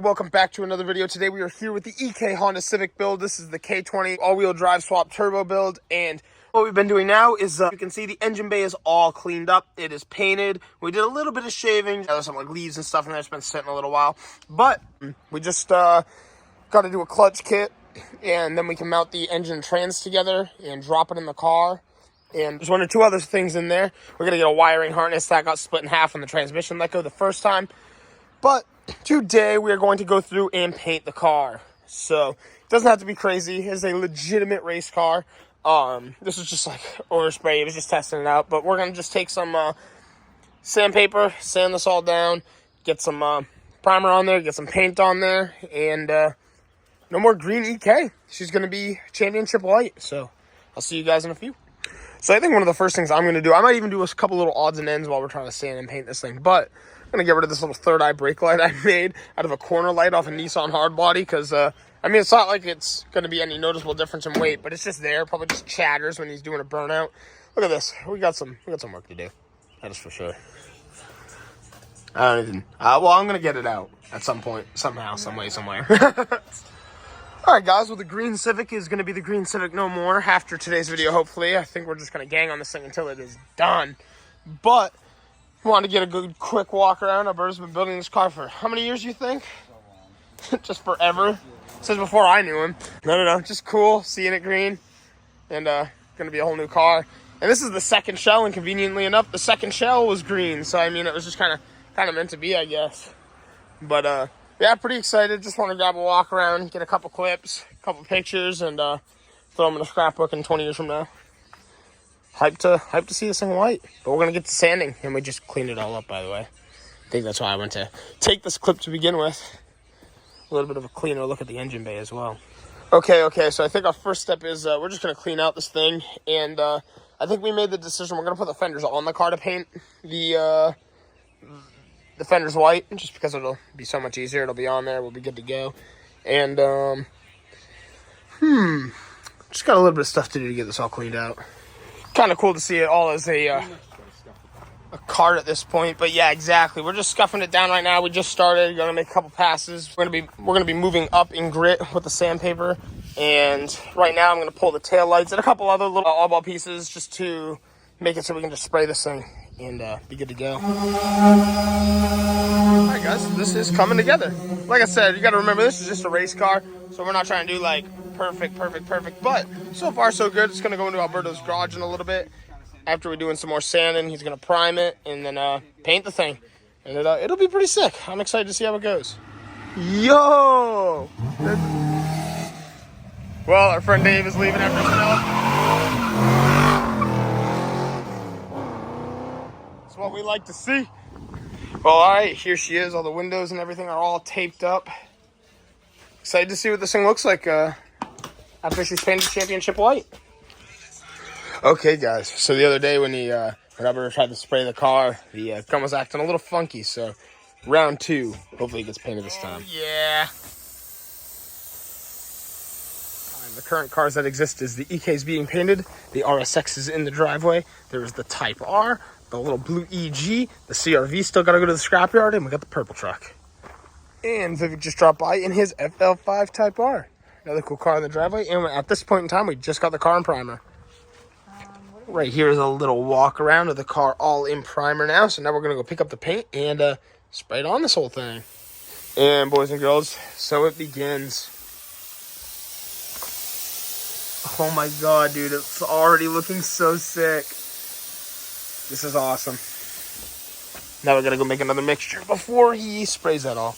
welcome back to another video. Today we are here with the EK Honda Civic build. This is the K20 all-wheel drive swap turbo build, and what we've been doing now is, you can see the engine bay is all cleaned up. It is painted. We did a little bit of shaving. There's some like leaves and stuff in there. It's been sitting a little while, but we just got to do a clutch kit, and then we can mount the engine trans together and drop it in the car. And there's one or two other things in there. We're gonna get a wiring harness that got split in half on the transmission let go the first time. But today we are going to go through and paint the car. So it doesn't have to be crazy. It's a legitimate race car. This is just like overspray. It was just testing it out. But we're gonna just take some sandpaper, sand this all down, get some primer on there, get some paint on there, and no more green EK. She's gonna be championship white. So I'll see you guys in a few. So I think one of the first things I'm going to do, I might even do a couple little odds and ends while we're trying to sand and paint this thing. But I'm going to get rid of this little third eye brake light I made out of a corner light off a Nissan hardbody. Because, I mean, it's not like it's going to be any noticeable difference in weight, but it's just there. Probably just chatters when he's doing a burnout. Look at this. We got some work to do. That is for sure. I don't even, well, I'm going to get it out at some point, somehow, some way, somewhere. Alright guys, well the green Civic is going to be the green Civic no more after today's video, hopefully. I think we're just going to gang on this thing until it is done. But, I wanted to get a good quick walk around. Alberto's been building this car for how many years, you think? So long. Just forever. Since before I knew him. No, just cool, seeing it green. And, going to be a whole new car. And this is the second shell, and conveniently enough, the second shell was green. So, I mean, it was just kind of meant to be, I guess. But, yeah, pretty excited. Just want to grab a walk around, get a couple clips, a couple pictures, and throw them in a scrapbook in 20 years from now. Hyped to see this thing white. But we're going to get to sanding, and we just cleaned it all up, by the way. I think that's why I went to take this clip to begin with. A little bit of a cleaner look at the engine bay as well. Okay, so I think our first step is we're just going to clean out this thing. And I think we made the decision we're going to put the fenders on the car to paint the fender's white, just because it'll be so much easier. It'll be on there. We'll be good to go. And, just got a little bit of stuff to do to get this all cleaned out. Kind of cool to see it all as a cart at this point. But yeah, exactly. We're just scuffing it down right now. We just started. Gonna make a couple passes. We're gonna be moving up in grit with the sandpaper. And right now I'm gonna pull the tail lights and a couple other little eyeball pieces just to make it so we can just spray this thing and be good to go. Alright guys, this is coming together. Like I said, you gotta remember this is just a race car, so we're not trying to do like perfect, but so far so good. It's gonna go into Alberto's garage in a little bit. After we're doing some more sanding, he's gonna prime it and then paint the thing. And it'll be pretty sick. I'm excited to see how it goes. Yo! Well, our friend Dave is leaving after snow. What we like to see. Well, alright, here she is. All the windows and everything are all taped up. Excited to see what this thing looks like after she's painted championship white. Okay, guys. So the other day when Alberto tried to spray the car, the gun was acting a little funky. So round 2, hopefully it gets painted this time. Yeah. The current cars that exist is the EK is being painted. The RSX is in the driveway. There is the Type R. The little blue EG, the CRV still got to go to the scrapyard, and we got the purple truck. And Civic just dropped by in his FL5 Type R. Another cool car in the driveway. And at this point in time, we just got the car in primer. Right here is a little walk around of the car all in primer now. So now we're going to go pick up the paint and spray it on this whole thing. And boys and girls, so it begins. Oh my god, dude, it's already looking so sick. This is awesome. Now we're going to go make another mixture before he sprays that all.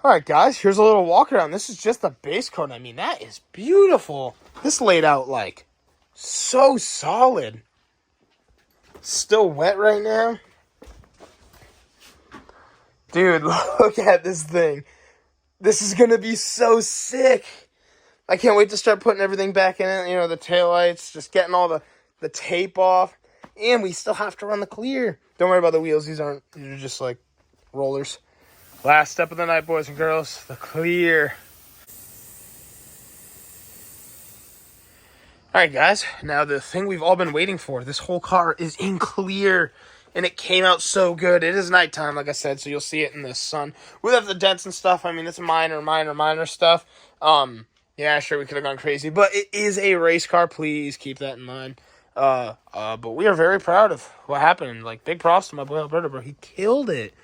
Alright guys, here's a little walk around. This is just the base coat. I mean, that is beautiful. This laid out like so solid. Still wet right now. Dude, look at this thing. This is going to be so sick. I can't wait to start putting everything back in it. You know, the taillights, just getting all the tape off. And we still have to run the clear. Don't worry about the wheels. These are just like rollers. Last step of the night, boys and girls. The clear. All right, guys. Now the thing we've all been waiting for. This whole car is in clear, and it came out so good. It is nighttime, like I said, so you'll see it in the sun. Without the dents and stuff, I mean, it's minor stuff. Yeah, sure, we could have gone crazy, but it is a race car. Please keep that in mind. But we are very proud of what happened. Like, big props to my boy Alberto, bro. He killed it.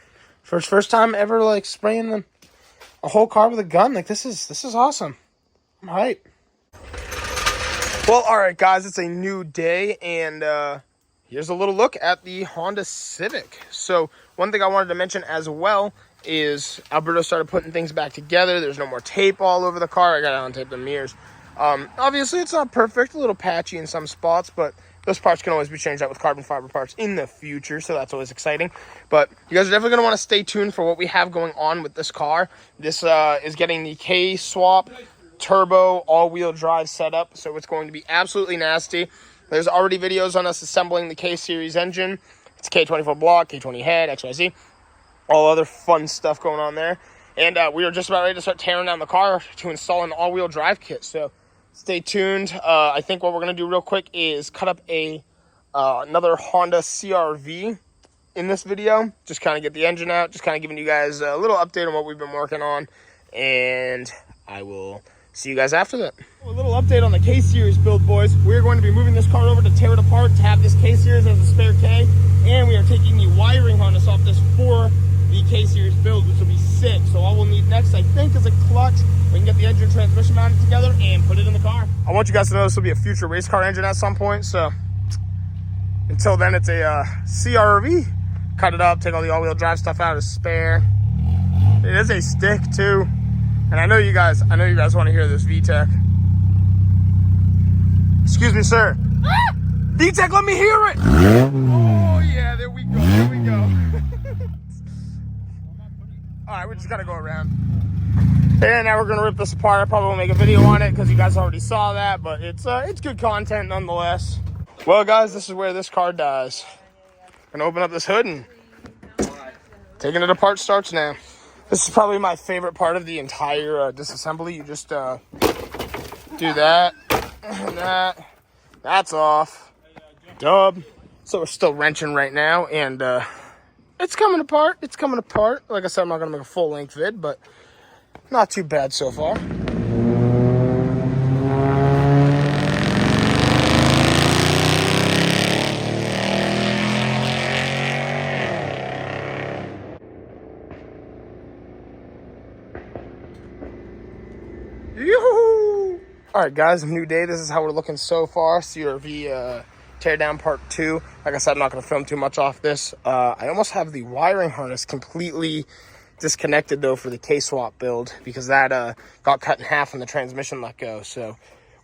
For his first time ever, like, spraying a whole car with a gun. Like, this is awesome. I'm hyped. Well, all right, guys, it's a new day, and here's a little look at the Honda Civic. So one thing I wanted to mention as well is Alberto started putting things back together. There's no more tape all over the car. I got to untape the mirrors. Obviously, it's not perfect, a little patchy in some spots, but those parts can always be changed out with carbon fiber parts in the future, so that's always exciting. But you guys are definitely going to want to stay tuned for what we have going on with this car. This is getting the K-swap turbo all-wheel drive setup, so it's going to be absolutely nasty. There's already videos on us assembling the K-Series engine. It's K24 block, K20 head, XYZ, all other fun stuff going on there. And we are just about ready to start tearing down the car to install an all-wheel drive kit, so stay tuned. I think what we're going to do real quick is cut up another Honda CRV in this video, just kind of get the engine out, just kind of giving you guys a little update on what we've been working on, and I will see you guys after that. A little update on the K-Series build, boys. We're going to be moving this car over to tear it apart to have this K-Series as a spare K, and we are taking the wiring harness off this for the K-Series build, which will be sick. So all we'll need next, I think, is a clutch. We can get the engine and transmission mounted together and put it in the car. I want you guys to know this will be a future race car engine at some point, so until then, it's a CRV. Cut it up, take all the all-wheel drive stuff out as spare. It is a stick, too. And I know you guys want to hear this VTEC. Excuse me, sir. VTEC, let me hear it. Oh yeah, there we go. All right, we just gotta go around. And now we're gonna rip this apart. I probably won't make a video on it because you guys already saw that, but it's good content nonetheless. Well, guys, this is where this car dies. Gonna open up this hood and taking it apart starts now. This is probably my favorite part of the entire disassembly. You just do that, and that. That's off. Dub. So we're still wrenching right now, and it's coming apart. It's coming apart. Like I said, I'm not going to make a full-length vid, but not too bad so far. All right, guys, new day. This is how we're looking so far. CRV teardown part 2. Like I said, I'm not going to film too much off this. I almost have the wiring harness completely disconnected, though, for the K-swap build because that got cut in half when the transmission let go. So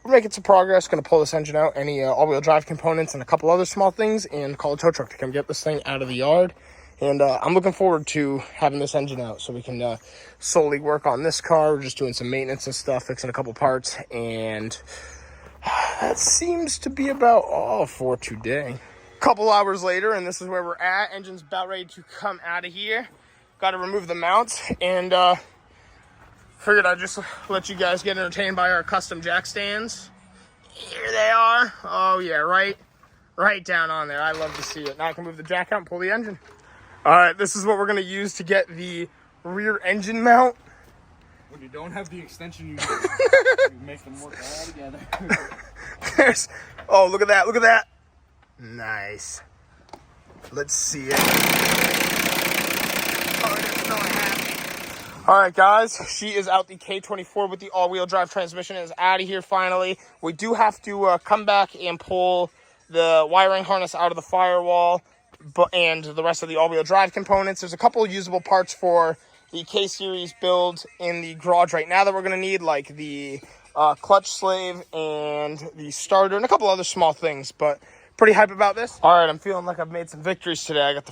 we're making some progress. Going to pull this engine out, any all-wheel drive components, and a couple other small things, and call a tow truck to come get this thing out of the yard. And I'm looking forward to having this engine out so we can solely work on this car. We're just doing some maintenance and stuff, fixing a couple parts, and that seems to be about all for today. Couple hours later, and this is where we're at. Engine's about ready to come out of here. Got to remove the mounts, and figured I'd just let you guys get entertained by our custom jack stands. Here they are. Oh yeah, right down on there. I love to see it. Now I can move the jack out and pull the engine. All right, this is what we're going to use to get the rear engine mount. When you don't have the extension, you make them work all together. Oh, look at that. Look at that. Nice. Let's see it. Oh, it is so happy. All right, guys. She is out the K24 with the all-wheel drive transmission. It is out of here finally. We do have to come back and pull the wiring harness out of the firewall and the rest of the all-wheel drive components. There's a couple of usable parts for the K-Series build in the garage right now that we're going to need, like the clutch slave and the starter and a couple other small things, but pretty hype about this. All right, I'm feeling like I've made some victories today. I got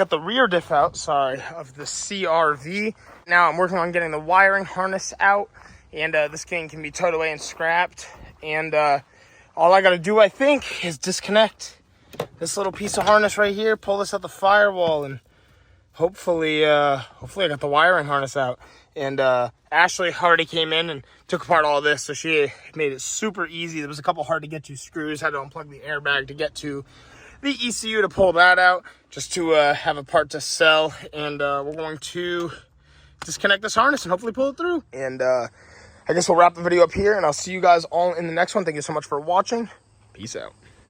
the rear diff out, of the CRV. Now I'm working on getting the wiring harness out, and this thing can be towed away and scrapped. And all I got to do, I think, is disconnect this little piece of harness right here, pull this out the firewall, and hopefully I got the wiring harness out. And Ashley already came in and took apart all this, so she made it super easy. There was a couple hard to get to screws, had to unplug the airbag to get to the ECU to pull that out, just to have a part to sell. And we're going to disconnect this harness and hopefully pull it through. And I guess we'll wrap the video up here, and I'll see you guys all in the next one. Thank you so much for watching. Peace out.